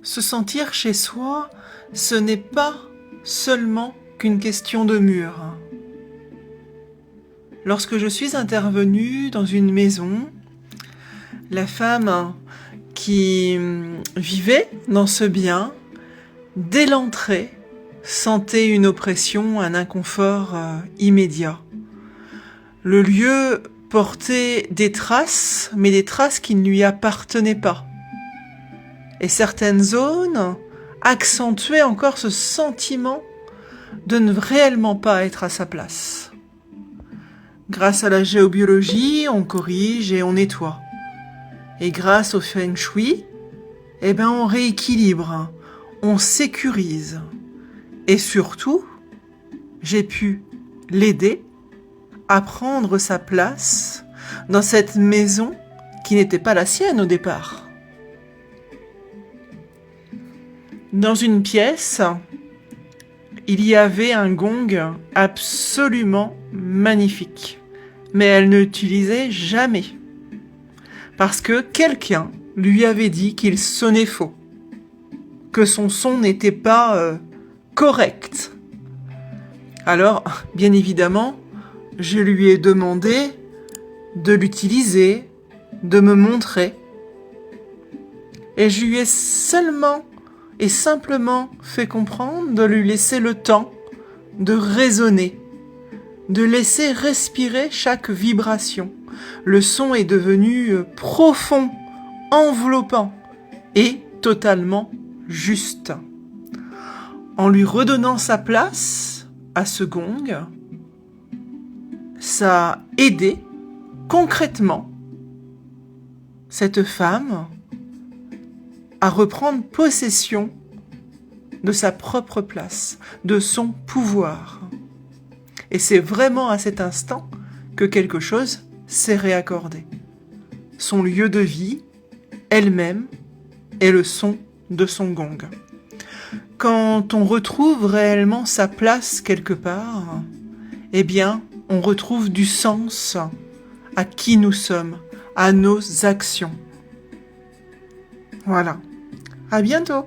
Se sentir chez soi, ce n'est pas seulement qu'une question de mur. Lorsque je suis intervenue dans une maison, la femme qui vivait dans ce bien, dès l'entrée, sentait une oppression, un inconfort immédiat. Le lieu portait des traces, mais des traces qui ne lui appartenaient pas. Et certaines zones accentuaient encore ce sentiment de ne réellement pas être à sa place. Grâce à la géobiologie, on corrige et on nettoie. Et grâce au feng shui, on rééquilibre, on sécurise. Et surtout, j'ai pu l'aider à prendre sa place dans cette maison qui n'était pas la sienne au départ. Dans une pièce, il y avait un gong absolument magnifique, mais elle ne l'utilisait jamais, parce que quelqu'un lui avait dit qu'il sonnait faux, que son son n'était pas correct. Alors, bien évidemment, je lui ai demandé de l'utiliser, de me montrer, et je lui ai seulement et simplement fait comprendre de lui laisser le temps de résonner, de laisser respirer chaque vibration. Le son est devenu profond, enveloppant et totalement juste. En lui redonnant sa place à ce gong, ça a aidé concrètement cette femme à reprendre possession de sa propre place, de son pouvoir. Et c'est vraiment à cet instant que quelque chose s'est réaccordé. Son lieu de vie, elle-même, et le son de son gong. Quand on retrouve réellement sa place quelque part, on retrouve du sens à qui nous sommes, à nos actions. Voilà. À bientôt!